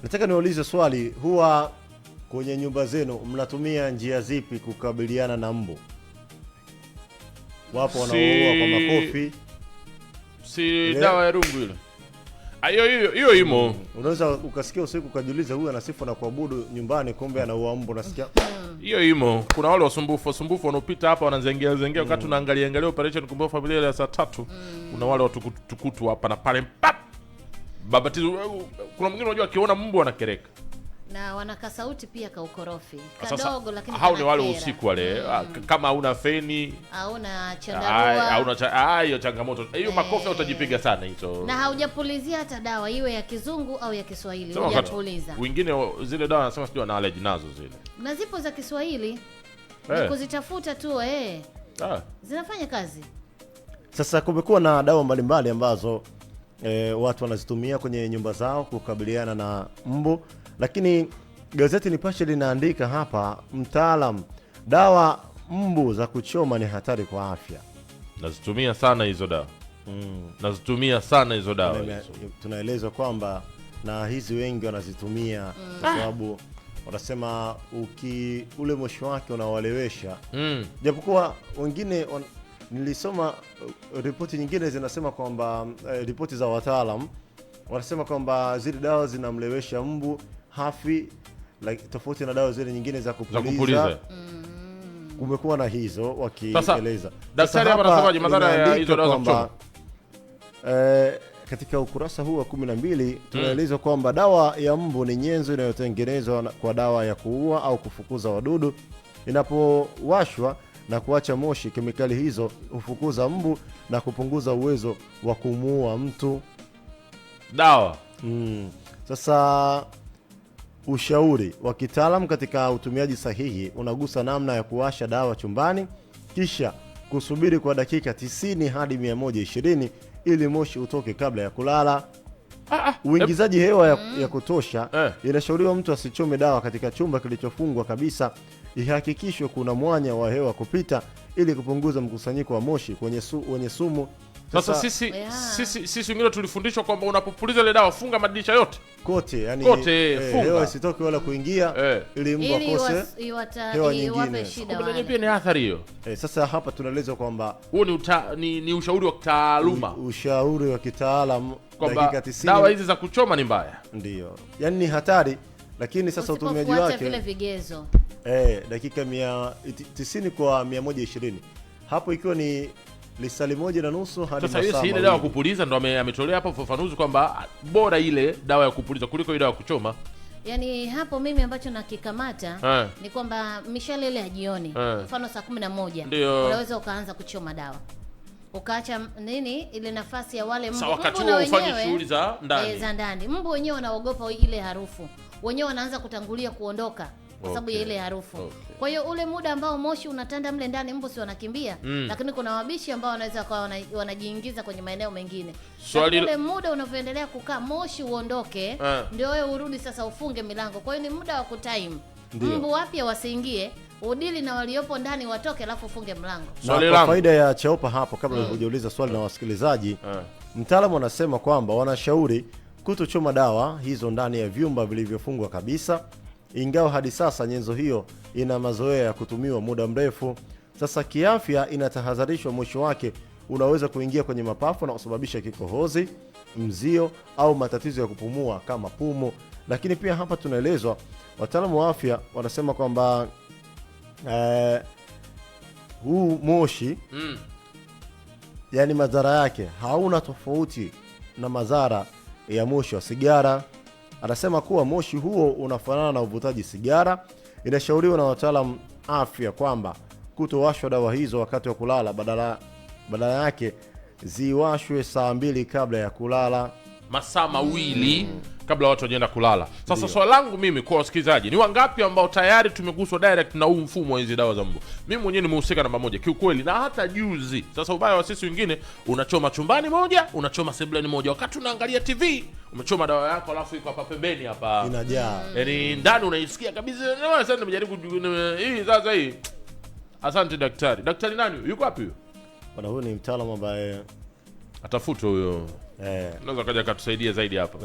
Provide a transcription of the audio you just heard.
Nataka niulize swali, huwa kwenye nyumba zenu mnatumia njia zipi kukabiliana na mbu? Wapo wanaoua kwa makofi. Si dawa ya rungu ile. Hiyo imo. Unaweza ukasikia usiku ukajiuliza huyu anasifu na kuabudu nyumbani, kumbe anaua mbu, nasikia. Hiyo imo. Kuna wale wasumbufu wanaopita hapa wanazengea wakati tunaangalia operation kumbe familia ya saa 3. Kuna wale watukutu hapa na pale pap. Babatizo, kuna mwingine unajua akiona mbu anakereka. Na wanaka sauti pia ka ukorofi. Kadogo lakini hao ni wale usiku wale. Kama hauna feni, hauna chandarua, hiyo changamoto. Hiyo makofi utajipiga sana hizo. Na haujapulizia hata dawa iwe ya kizungu au ya Kiswahili. Hujapuliza. Wengine zile dawa wanasema sio na allergy nazo zile. Na zipo za Kiswahili. Ni kuzitafuta tu zinafanya kazi. Sasa kumekuwa na dawa mbalimbali ambazo watu wanazitumia kwenye nyumba zao kukabiliana na mbu, lakini gazeti Nipashe linaandika hapa, mtaalam, dawa mbu za kuchoma ni hatari kwa afya. Nazitumia sana hizo dawa. Nazitumia sana hizo dawa. Tunaelezwa kwamba na hizi wengi wanazitumia kwa sababu wanasema ule moshi wake unawalewesha. Japokuwa wengine nilisoma ripoti nyingine zinasema kwamba ripoti za wataalam wanasema kwamba zile dawa zinamlewesha mbu hafi, tofauti na dawa zile nyingine za kupuliza. Kumekuwa na hizo wakieleza. Daktari hapa anasemaje madhara ya hizo dawa za kuchoma? Katika ukurasa huu wa 12 tunaelezwa kwamba dawa ya mbu ni nyenzo inayotengenezwa kwa dawa ya kuua au kufukuza wadudu. Inapowashwa na kuacha moshi, kemikali hizo hufukuza mbu na kupunguza uwezo wa kumuua mtu. Dawa. Sasa ushauri wa kitaalamu katika utumiaji sahihi unagusa namna ya kuwasha dawa chumbani, kisha kusubiri kwa dakika 90 hadi 120 ili moshi utoke kabla ya kulala. Uingizaji hewa ya kutosha. Inashauriwa mtu asichome dawa katika chumba kilichofungwa kabisa. Ihakikishwe kuna mwanya wa hewa kupita ili kupunguza mkusanyiko wa moshi wenye sumu. Sasa sisi wengine tulifundishwa kwamba unapopuliza ile dawa funga madirisha yote. Kote, yani funga. Hewa isitoke wala kuingia ili mbu akose hewa nyingine. Kumbe pia ni athari hiyo. Sasa hapa tunaelezwa kwamba huo ni ushauri wa kitaaluma. Ushauri wa kitaalamu dakika 90. Dawa hizi za kuchoma ni mbaya. Ndio. Yaani ni hatari, lakini sasa utumiaji wake vile vigezo. Dakika 90 kwa 120. Hapo ikiwa ni lisali 1.5 hadi sasa hiyo ile dawa ya kupuliza ndo ametolea hapo ufafanuzi kwamba bora ile dawa ya kupuliza kuliko ile dawa ya kuchoma. Yaani hapo mimi ambacho nakikamata ni kwamba mishale ile ya jioni, mfano saa 11 unaweza ukaanza kuchoma dawa. Ukaacha ile nafasi ya wale mbu na ufanye shughuli za ndani. Za ndani. Mbu wenyewe wanaogopa ile harufu. Wenyewe wanaanza kutangulia kuondoka kwa sababu ya ile harufu. Kwa hiyo ule muda ambao moshi unatanda mle ndani mbu si wanakimbia, lakini kuna wabishi ambao wanaweza kwa wanajiingiza kwenye maeneo mengine. Ule muda unavyoendelea kukaa moshi uondoke, ndio wewe urudi sasa ufunge milango. Kwa hiyo ni muda wa kutime. Mbu wapya wasiingie, udili na waliopo ndani watoke, alafu ufunge mlango. Kwa faida ya Chaopa hapo, kabla hujauliza swali na wasikilizaji, mtaalamu anasema kwamba wanashauri kutochoma dawa hizo ndani ya vyumba vilivyofungwa kabisa, ingawa hadi sasa nyenzo hiyo ina mazoea ya kutumiwa muda mrefu. Sasa kiafya inatahadharishwa mwisho wake unaweza kuingia kwenye mapafu na kusababisha kikohozi, mzio au matatizo ya kupumua kama pumu. Lakini pia hapa tunaelezwa wataalamu wa afya wanasema kwamba huu moshi yani madhara yake hauna tofauti na madhara ya moshi wa sigara. Anasema kuwa moshi huo unafanana na uvutaji sigara. Inashauriwa na wataalamu afya kwamba kutowashwa dawa hizo wakati wa kulala, badala yake ziwashwe saa 2 kabla ya kulala, masaa 2 kabla watu wajienda kulala. Sasa swali langu mimi kwa wasikilizaji, ni wangapi ambao tayari tumeguswa direct na huu mfumo wa hizi dawa za mbu? Mimi mwenyewe nimehusika namba 1 kiukweli, na hata juzi. Sasa ubaya wa sisi wengine, unachoma chumbani moja, unachoma sebuleni moja, wakati unaangalia TV umechoma dawa yako alafu iko hapa pembeni hapa inajaa. Yaani ndani unaisikia kabisa. Sasa nimejaribu hii sasa hii. Asante daktari. Daktari nani? Yuko wapi huyo? Bwana huyu ni mtaalamu ambaye atafutwa huyo. Unaweza kaja kutusaidia zaidi hapa.